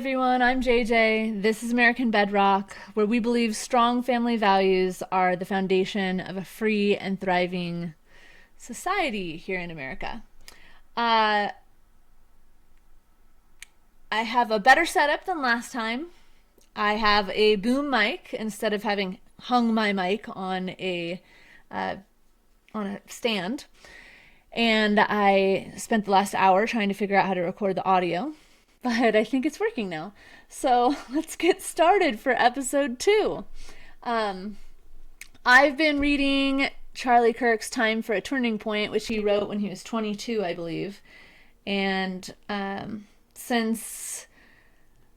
everyone, I'm JJ. This is American Bedrock, where we believe strong family values are the foundation of a free and thriving society here in America. Uh, I have a better setup than last time. I have a boom mic instead of having hung my mic uh, on a stand, and I spent the last hour trying to figure out how to record the audio, but I think it's working now. So let's get started for episode 2. Um, I've been reading Charlie Kirk's Time for a Turning Point, which he wrote when he was 22, I believe. And since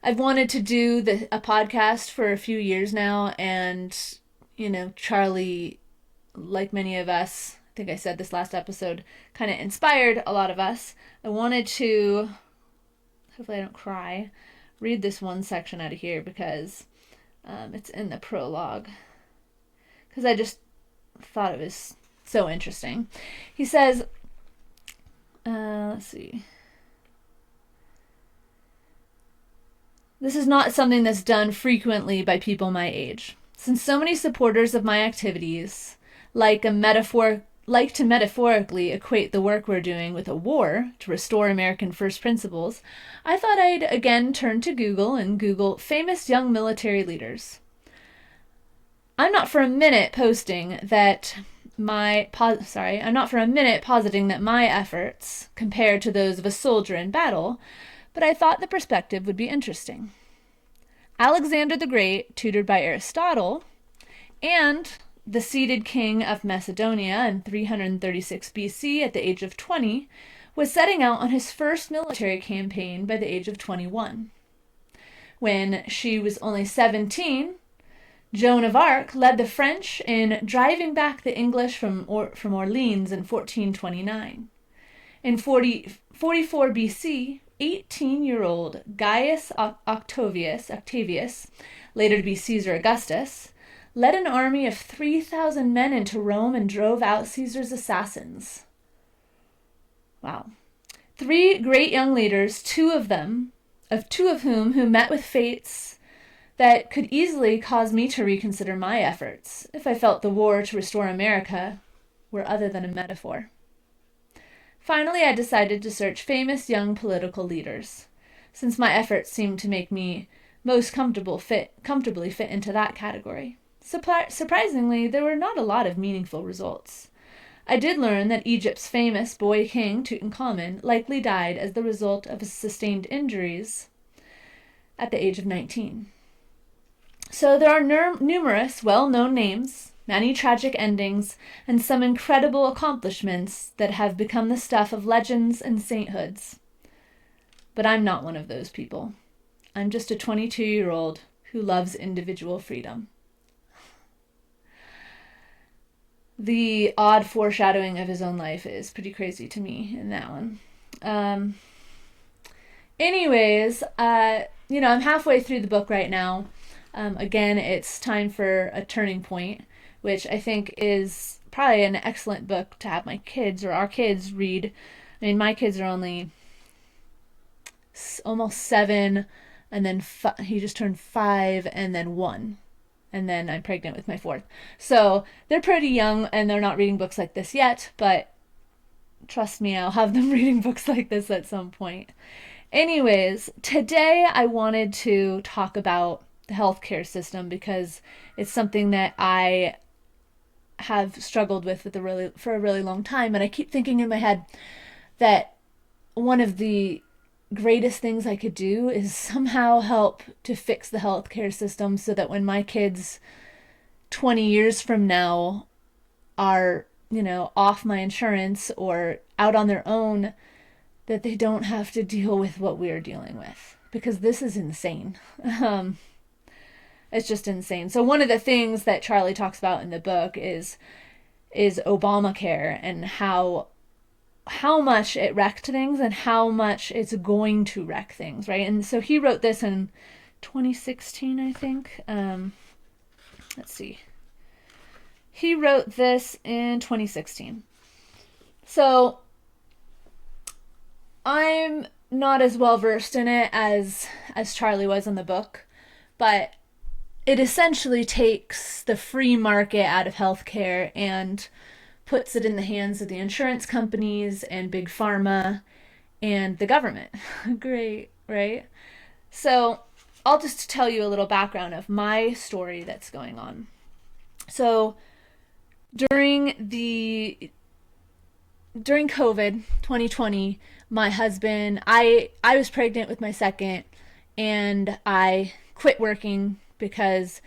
I've wanted to do a podcast for a few years now, and, Charlie, like many of us, I think I said this last episode, kind of inspired a lot of us. I wanted to, hopefully I don't cry, read this one section out of here because it's in the prologue. Because I just thought it was so interesting. He says, let's see. This is not something that's done frequently by people my age. Since so many supporters of my activities like to metaphorically equate the work we're doing with a war to restore American first principles, I thought I'd again turn to Google and Google famous young military leaders. I'm not for a minute positing that my efforts compared to those of a soldier in battle, but I thought the perspective would be interesting. Alexander the Great, tutored by Aristotle, and the seated king of Macedonia in 336 BC at the age of 20, was setting out on his first military campaign by the age of 21. When she was only 17, Joan of Arc led the French in driving back the English from Orleans in 1429. In 44 BC, 18-year-old Gaius Octavius, later to be Caesar Augustus, led an army of 3,000 men into Rome and drove out Caesar's assassins. Wow. 3 great young leaders, two of whom who met with fates that could easily cause me to reconsider my efforts if I felt the war to restore America were other than a metaphor. Finally, I decided to search famous young political leaders, since my efforts seemed to make me most comfortably fit into that category. Surprisingly, there were not a lot of meaningful results. I did learn that Egypt's famous boy king, Tutankhamun, likely died as the result of his sustained injuries at the age of 19. So there are numerous well-known names, many tragic endings, and some incredible accomplishments that have become the stuff of legends and sainthoods. But I'm not one of those people. I'm just a 22-year-old who loves individual freedom. The odd foreshadowing of his own life is pretty crazy to me in that one. Anyways, I'm halfway through the book right now. Again, it's Time for a Turning Point, which I think is probably an excellent book to have my kids or our kids read. I mean, my kids are only almost 7, and then he just turned 5, and then 1. And then I'm pregnant with my 4th. So they're pretty young, and they're not reading books like this yet, but trust me, I'll have them reading books like this at some point. Anyways, today I wanted to talk about the healthcare system because it's something that I have struggled with for a really long time, and I keep thinking in my head that one of the greatest things I could do is somehow help to fix the healthcare system so that when my kids 20 years from now are, off my insurance or out on their own, that they don't have to deal with what we're dealing with, because this is insane. It's just insane. So one of the things that Charlie talks about in the book is Obamacare and how much it wrecked things and how much it's going to wreck things, right? And so he wrote this in 2016, I think. Let's see. He wrote this in 2016. So I'm not as well versed in it as as Charlie was in the book, but it essentially takes the free market out of healthcare and puts it in the hands of the insurance companies and big pharma and the government. Great, right? So I'll just tell you a little background of my story that's going on. So during COVID 2020, my husband, I was pregnant with my second, and I quit working because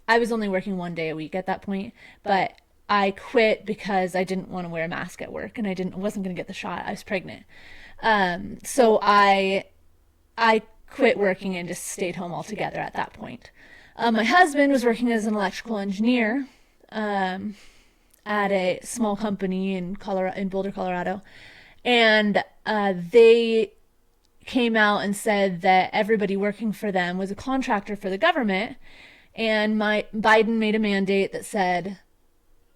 I was only working 1 day a week at that point, but I quit because I didn't want to wear a mask at work, and I wasn't going to get the shot. I was pregnant. So I quit working and just stayed home altogether at that point. My husband was working as an electrical engineer at a small company in Boulder, Colorado, and they came out and said that everybody working for them was a contractor for the government, and Biden made a mandate that said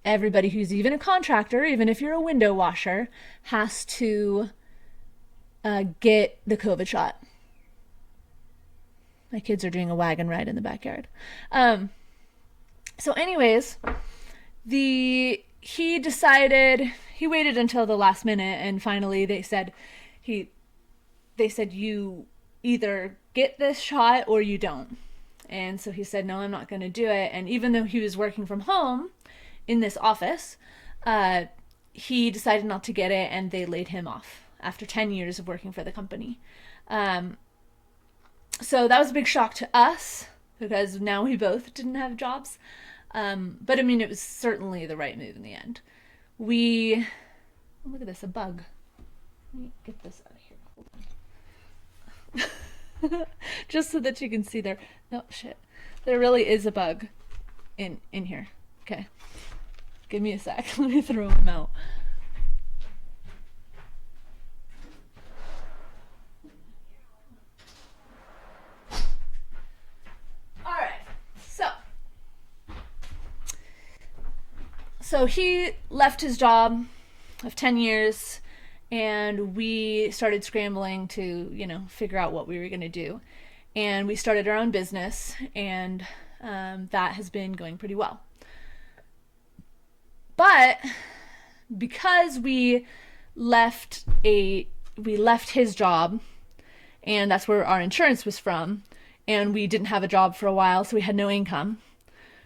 everybody who's even a contractor, even if you're a window washer, has to get the COVID shot. My kids are doing a wagon ride in the backyard. So anyways, he decided, he waited until the last minute, and finally they said you either get this shot or you don't. And so he said, no, I'm not going to do it. And even though he was working from home in this office, he decided not to get it, and they laid him off after 10 years of working for the company. So that was a big shock to us because now we both didn't have jobs. But I mean, it was certainly the right move in the end. Look at this, a bug. Let me get this out of here. Hold on. Just so that you can see there. No, shit. There really is a bug in here. Okay. Give me a sec. Let me throw him out. So he left his job of 10 years, and we started scrambling to, figure out what we were going to do. And we started our own business, and that has been going pretty well. But because we left his job, and that's where our insurance was from, and we didn't have a job for a while, so we had no income,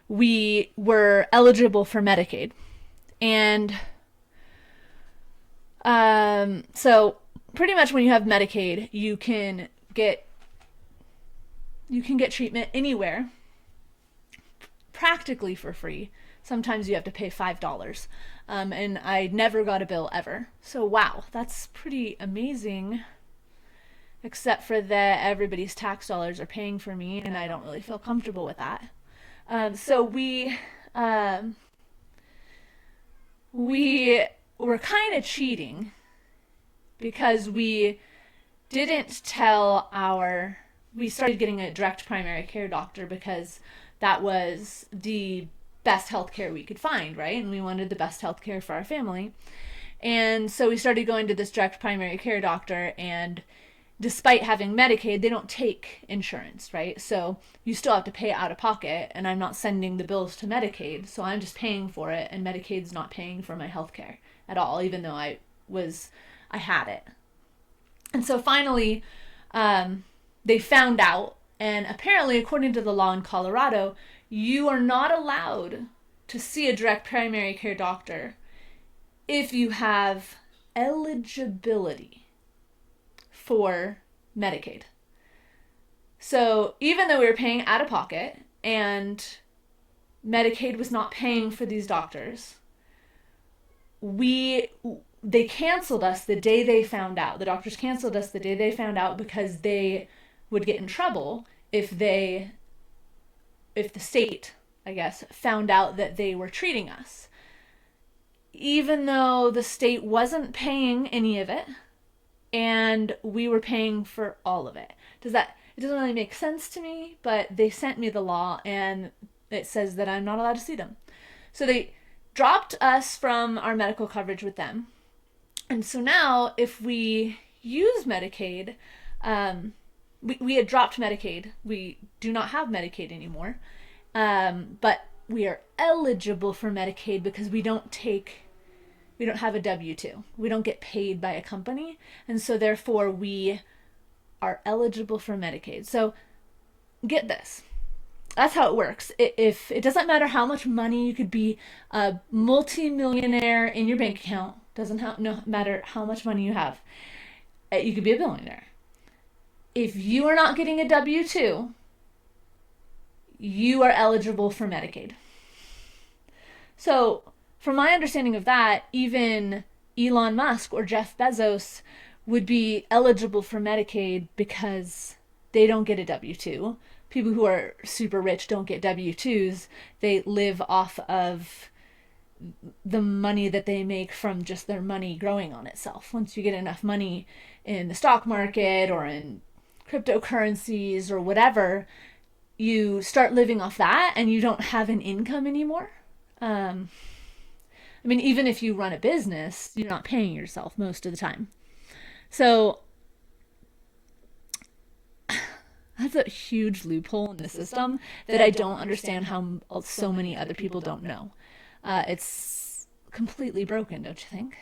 we were eligible for Medicaid. And so pretty much when you have Medicaid, you can get treatment anywhere practically for free. Sometimes you have to pay $5. And I never got a bill ever. So wow, that's pretty amazing. Except for that everybody's tax dollars are paying for me, and I don't really feel comfortable with that. So we were kind of cheating because we started getting a direct primary care doctor because that was the best healthcare we could find, right? And we wanted the best healthcare for our family. And so we started going to this direct primary care doctor, and despite having Medicaid, they don't take insurance, right? So you still have to pay out of pocket, and I'm not sending the bills to Medicaid, so I'm just paying for it, and Medicaid's not paying for my health care at all, even though I had it. And so finally, they found out, and apparently, according to the law in Colorado, you are not allowed to see a direct primary care doctor if you have eligibility for Medicaid. So even though we were paying out of pocket and Medicaid was not paying for these doctors, they canceled us the day they found out. The doctors canceled us the day they found out because they would get in trouble if the state, I guess, found out that they were treating us. Even though the state wasn't paying any of it, and we were paying for all of it. It doesn't really make sense to me, but they sent me the law, and it says that I'm not allowed to see them. So they dropped us from our medical coverage with them. And so now, if we use Medicaid, we had dropped Medicaid. We do not have Medicaid anymore. But we are eligible for Medicaid because we don't have a W-2. We don't get paid by a company. And so therefore we are eligible for Medicaid. So get this. That's how it works. If it doesn't matter how much money, you could be a multi-millionaire in your bank account. Doesn't no matter how much money you have. You could be a billionaire. If you are not getting a W-2, you are eligible for Medicaid. So, from my understanding of that, even Elon Musk or Jeff Bezos would be eligible for Medicaid because they don't get a W-2. People who are super rich don't get W-2s. They live off of the money that they make from just their money growing on itself. Once you get enough money in the stock market or in cryptocurrencies or whatever, you start living off that and you don't have an income anymore. I mean, even if you run a business, you're not paying yourself most of the time. So that's a huge loophole in the system that I don't understand how so many other people don't know. It's completely broken, don't you think?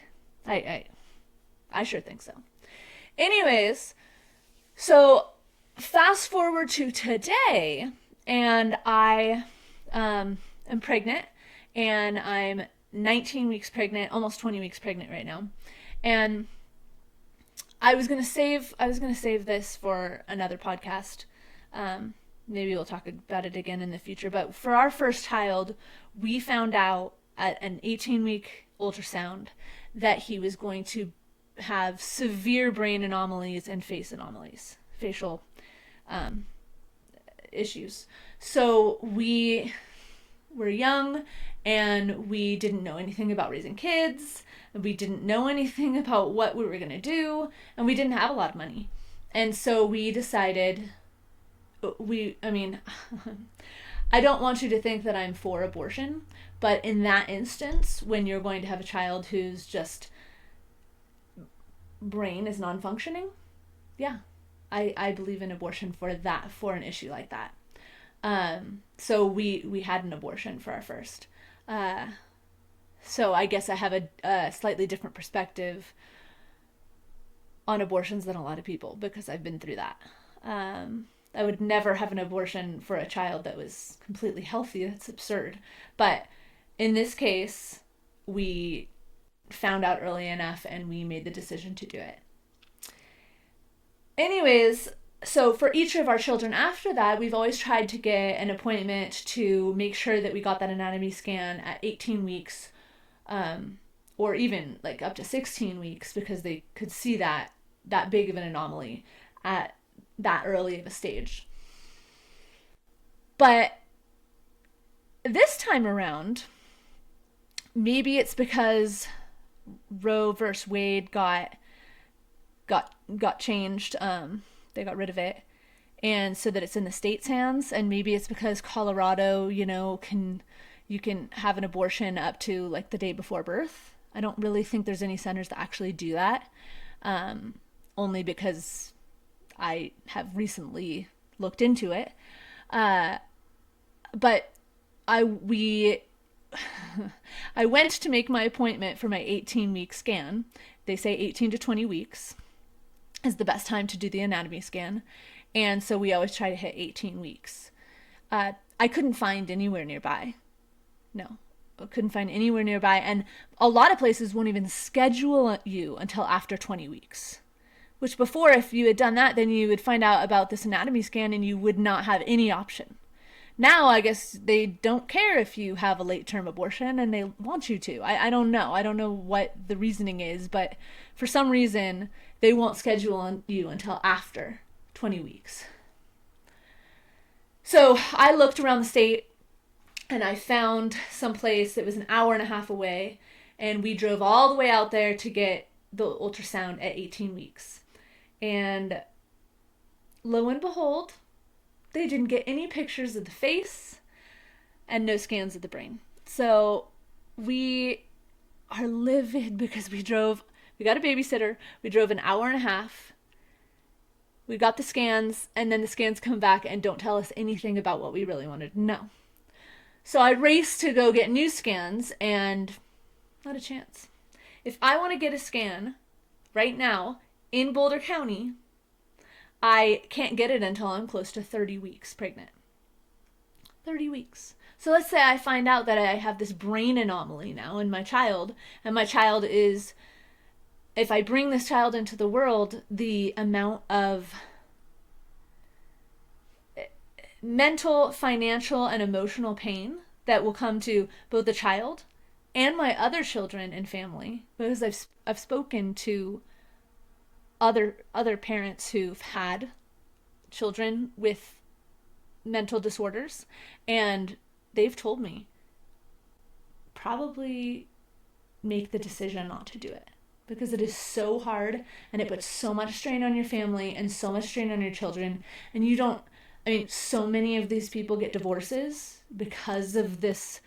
I sure think so. Anyways, so fast forward to today, and I am pregnant, and I'm 19 weeks pregnant, almost 20 weeks pregnant right now. And I was gonna save this for another podcast. Maybe we'll talk about it again in the future. But for our first child, we found out at an 18-week ultrasound that he was going to have severe brain anomalies and facial issues. So we were young and we didn't know anything about raising kids. We didn't know anything about what we were going to do, and we didn't have a lot of money. And so we decided, I don't want you to think that I'm for abortion, but in that instance, when you're going to have a child whose just brain is non-functioning, yeah, I believe in abortion for an issue like that. So we had an abortion for our first. So I guess I have a slightly different perspective on abortions than a lot of people because I've been through that. I would never have an abortion for a child that was completely healthy. That's absurd. But in this case, we found out early enough and we made the decision to do it. Anyways, so for each of our children after that, we've always tried to get an appointment to make sure that we got that anatomy scan at 18 weeks, or even like up to 16 weeks, because they could see that big of an anomaly at that early of a stage. But this time around, maybe it's because Roe versus Wade got changed. They got rid of it, and so that it's in the state's hands. And maybe it's because Colorado, you can have an abortion up to like the day before birth. I don't really think there's any centers that actually do that, only because I have recently looked into it. But I went to make my appointment for my 18-week scan. They say 18 to 20 weeks is the best time to do the anatomy scan. And so we always try to hit 18 weeks. I couldn't find anywhere nearby. No, I couldn't find anywhere nearby. And a lot of places won't even schedule you until after 20 weeks. Which before, if you had done that, then you would find out about this anatomy scan and you would not have any option. Now, I guess they don't care if you have a late-term abortion and they want you to. I don't know. I don't know what the reasoning is, but for some reason, they won't schedule you until after 20 weeks. So I looked around the state and I found some place that was an hour and a half away, and we drove all the way out there to get the ultrasound at 18 weeks. And lo and behold, they didn't get any pictures of the face and no scans of the brain. So we are livid because we got a babysitter, we drove an hour and a half, We got the scans, and then the scans come back and don't tell us anything about what we really wanted to know. So I raced to go get new scans, and not a chance. If I want to get a scan right now in Boulder County, I can't get it until I'm close to 30 weeks pregnant. 30 weeks. So let's say I find out that I have this brain anomaly now in my child, and my child is, if I bring this child into the world, the amount of mental, financial, and emotional pain that will come to both the child and my other children and family, because I've spoken to other parents who've had children with mental disorders, and they've told me probably make the decision not to do it, because it is so hard and it puts so much strain on your family and so much strain on your children. And you don't, I mean, so many of these people get divorces because of this,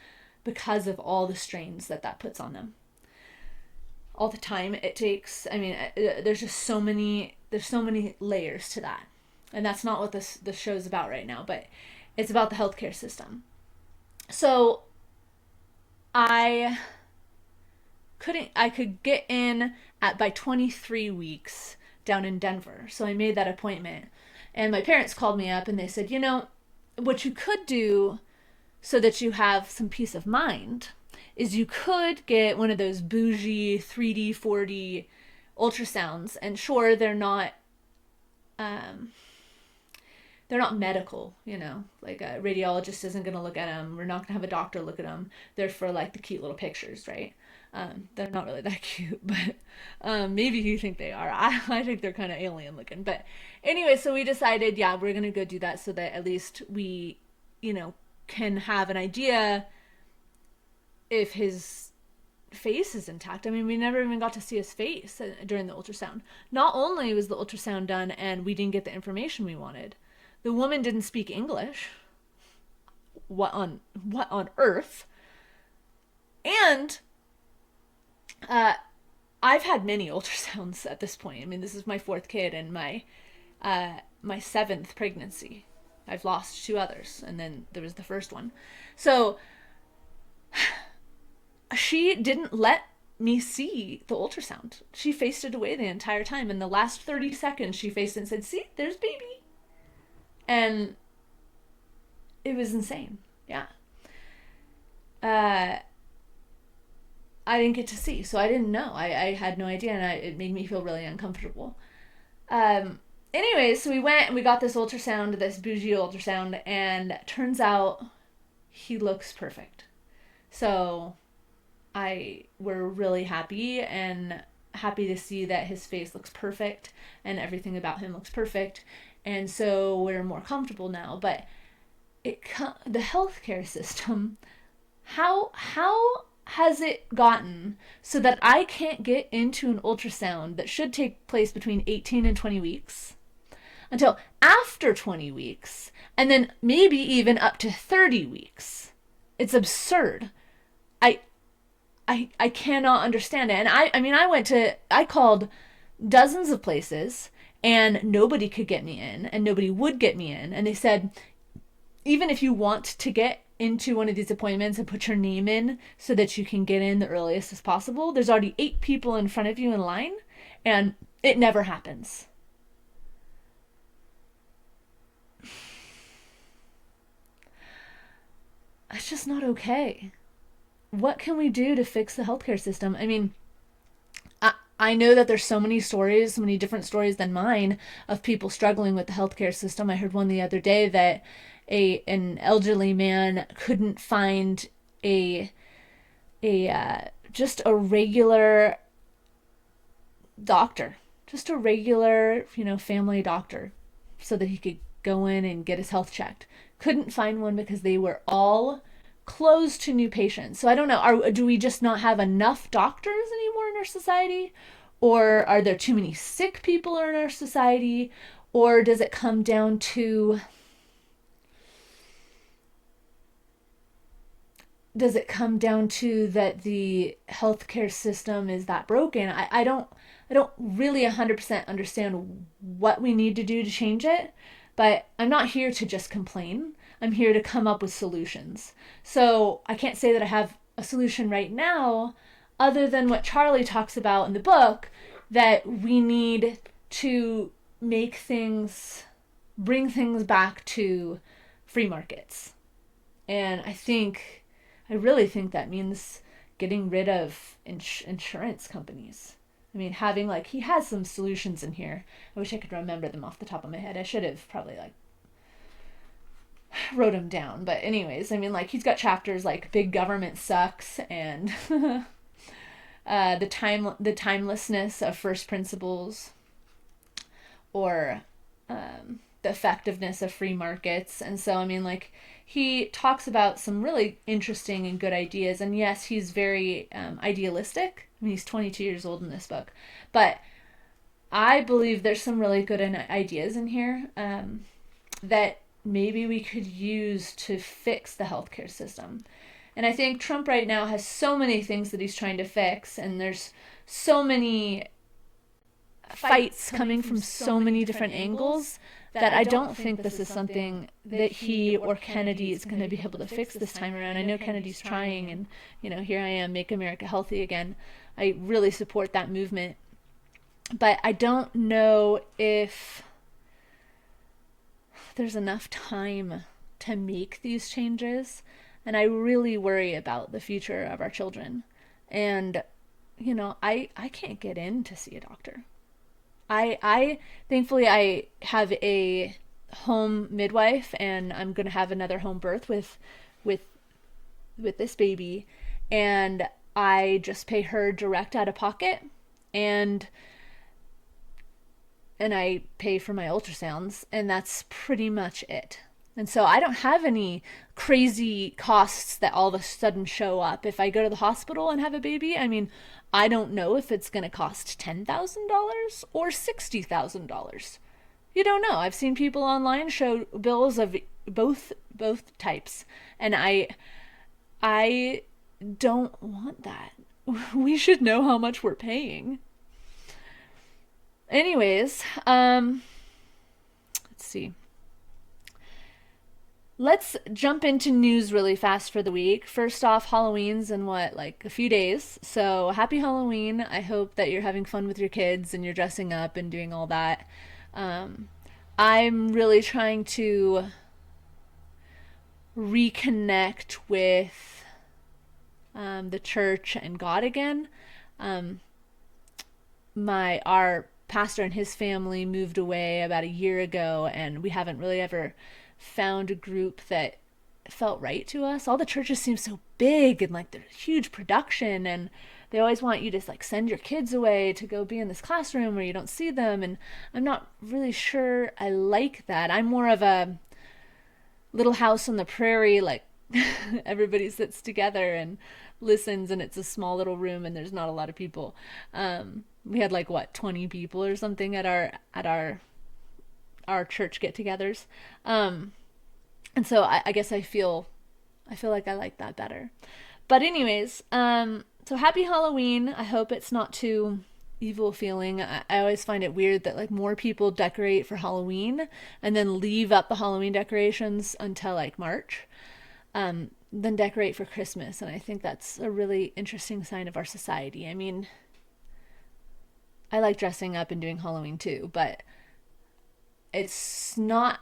because of all the strains that puts on them, all the time it takes. I mean, there's just so many layers to that. And that's not what this show's about right now, but it's about the healthcare system. So I could get in by 23 weeks down in Denver. So I made that appointment. And my parents called me up and they said, what you could do so that you have some peace of mind is you could get one of those bougie 3D, 4D ultrasounds. And sure, they're not medical, like a radiologist isn't going to look at them. We're not going to have a doctor look at them. They're for like the cute little pictures, right? They're not really that cute, but maybe you think they are. I think they're kind of alien looking. But anyway, so we decided, yeah, we're going to go do that so that at least we, can have an idea if his face is intact. I mean, we never even got to see his face during the ultrasound. Not only was the ultrasound done and we didn't get the information we wanted, the woman didn't speak English. What on earth? And I've had many ultrasounds at this point. I mean, this is my 4th kid and my 7th pregnancy. I've lost 2 others, and then there was the first one. So she didn't let me see the ultrasound. She faced it away the entire time. In the last 30 seconds, she faced it and said, "See, there's baby." And it was insane. Yeah. I didn't get to see, so I didn't know. I had no idea, and it made me feel really uncomfortable. Anyway, so we went and we got this ultrasound, this bougie ultrasound, and turns out he looks perfect. So we're really happy to see that his face looks perfect and everything about him looks perfect. And so we're more comfortable now. But the healthcare system, how has it gotten so that I can't get into an ultrasound that should take place between 18 and 20 weeks until after 20 weeks, and then maybe even up to 30 weeks? It's absurd. I cannot understand it. And I called dozens of places and nobody could get me in, and nobody would get me in. And they said, even if you want to get into one of these appointments and put your name in so that you can get in the earliest as possible, there's already 8 people in front of you in line, and it never happens. It's just not okay. What can we do to fix the healthcare system? I mean, I know that there's so many stories, so many different stories than mine of people struggling with the healthcare system. I heard one the other day that an elderly man couldn't find just a regular doctor, just a regular, family doctor, so that he could go in and get his health checked. Couldn't find one because they were all closed to new patients. So I don't know, do we just not have enough doctors anymore in our society? Or are there too many sick people in our society? Or does it come down to does it come down to that the healthcare system is that broken? I don't really 100% understand what we need to do to change it, but I'm not here to just complain. I'm here to come up with solutions. So I can't say that I have a solution right now, other than what Charlie talks about in the book, that we need to make things, bring things back to free markets. And I really think that means getting rid of insurance companies. I mean, having like, he has some solutions in here. I wish I could remember them off the top of my head. I should have probably like wrote them down. But anyways, I mean, like, he's got chapters like big government sucks, and the timelessness of first principles, or the effectiveness of free markets. And so, I mean, like, he talks about some really interesting and good ideas. And yes, he's very idealistic. I mean, he's 22 years old in this book, but I believe there's some really good ideas in here that maybe we could use to fix the healthcare system. And I think Trump right now has so many things that he's trying to fix, and there's so many fights coming from so many different angles that I don't think this is something that he or Kennedy is going to be able to fix this time around. I know Kennedy's trying, and, you know, here I am, make America healthy again. I really support that movement. But I don't know if there's enough time to make these changes. And I really worry about the future of our children. And, you know, I can't get in to see a doctor. I thankfully I have a home midwife, and I'm gonna have another home birth with this baby, and I just pay her direct out of pocket, and I pay for my ultrasounds, and that's pretty much it. And so I don't have any crazy costs that all of a sudden show up. If I go to the hospital and have a baby, I mean, I don't know if it's going to cost $10,000 or $60,000. You don't know. I've seen people online show bills of both types, and I don't want that. We should know how much we're paying. Anyways, let's see. Let's jump into news really fast for the week. First off, Halloween's in like a few days. So happy Halloween. I hope that you're having fun with your kids and you're dressing up and doing all that. I'm really trying to reconnect with the church and God again. Our pastor and his family moved away about a year ago, and we haven't really ever found a group that felt right to us. All the churches seem so big, and like they're huge production, and they always want you to like send your kids away to go be in this classroom where you don't see them, and I'm not really sure I like that. I'm more of a Little House on the Prairie, like everybody sits together and listens, and it's a small little room and there's not a lot of people. We had like 20 people or something at our church get-togethers. And so I guess I feel like I like that better. But anyways, so happy Halloween. I hope it's not too evil feeling. I always find it weird that like more people decorate for Halloween and then leave up the Halloween decorations until like March, than decorate for Christmas. And I think that's a really interesting sign of our society. I mean, I like dressing up and doing Halloween too, but it's not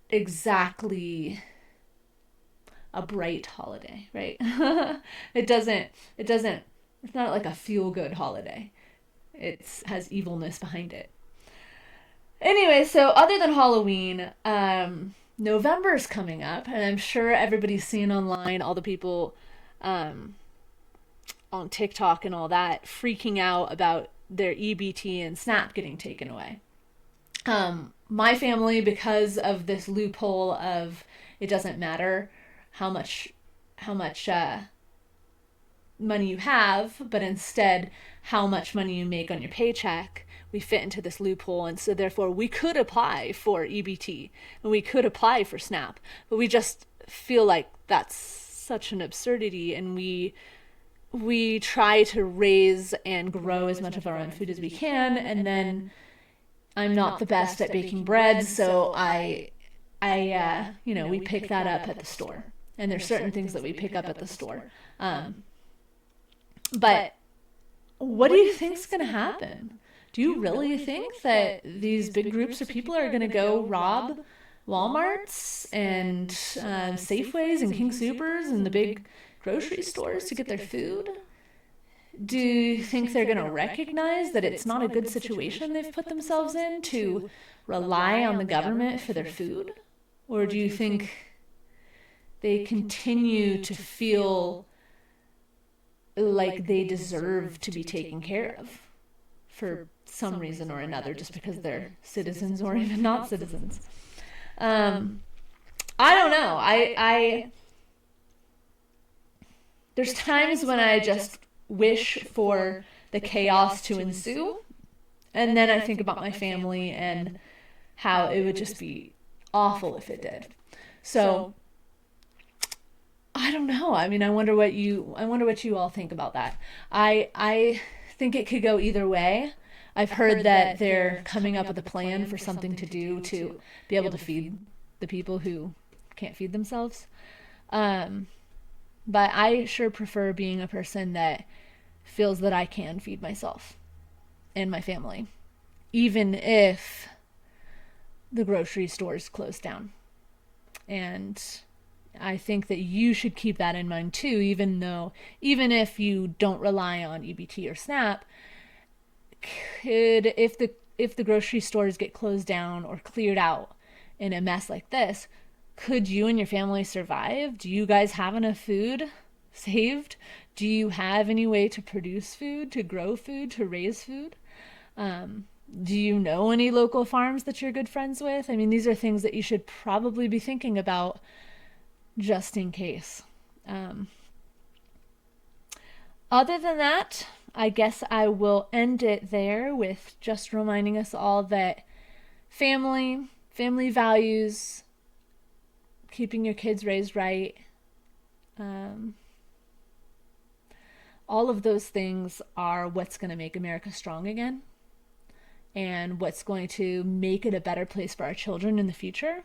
exactly a bright holiday, right? It's not like a feel-good holiday. It has evilness behind it. Anyway, so other than Halloween, November's coming up, and I'm sure everybody's seen online all the people on TikTok and all that freaking out about their EBT and SNAP getting taken away. My family, because of this loophole of it doesn't matter how much money you have, but instead how much money you make on your paycheck, we fit into this loophole, and so therefore we could apply for EBT and we could apply for SNAP, but we just feel like that's such an absurdity, and we try to raise and grow as much of our own food as we can, and then I'm not the best at baking bread, so we pick that up at the store, and there's certain things that we pick up at the store. But what do you think's going to happen? Do you really think that these big groups of people are going to go rob Walmarts and Safeways and King Soopers and the big grocery stores to get their food? Do you think they're going to recognize that it's not a good situation they've put themselves in to rely on the government for their food? Or do you think they continue to feel like they deserve to be taken care of for some reason or another, just because they're citizens or even not citizens? I don't know. I there's times when I just wish for the chaos to ensue, and then I think about my family and how it would just be awful if it did. So I don't know. I mean, I wonder what you all think about that. I think it could go either way. I've heard that they're coming up with a plan for something to do to be able to feed the people who can't feed themselves. But I sure prefer being a person that feels that I can feed myself and my family, even if the grocery stores close down. And I think that you should keep that in mind too, even if you don't rely on EBT or SNAP. If the grocery stores get closed down or cleared out in a mess like this, could you and your family survive? Do you guys have enough food saved? Do you have any way to produce food, to grow food, to raise food? Do you know any local farms that you're good friends with? I mean, these are things that you should probably be thinking about just in case. Other than that, I guess I will end it there with just reminding us all that family values, keeping your kids raised right, all of those things are what's going to make America strong again, and what's going to make it a better place for our children in the future.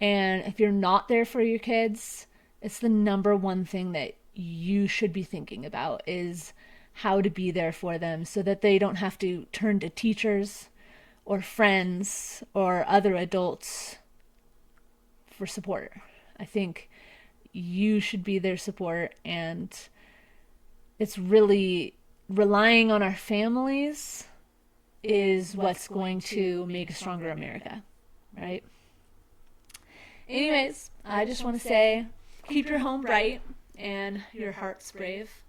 And if you're not there for your kids, it's the number one thing that you should be thinking about, is how to be there for them so that they don't have to turn to teachers or friends or other adults for support. I think you should be their support, and it's really relying on our families is what's going to make a stronger America, right? Anyways, I just want to say, keep your home bright and your hearts brave,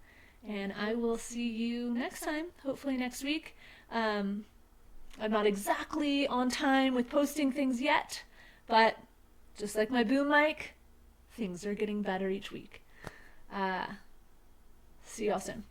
and I will see you next time, hopefully next week. I'm not exactly on time with posting things yet, but just like my boom mic, things are getting better each week. See y'all soon.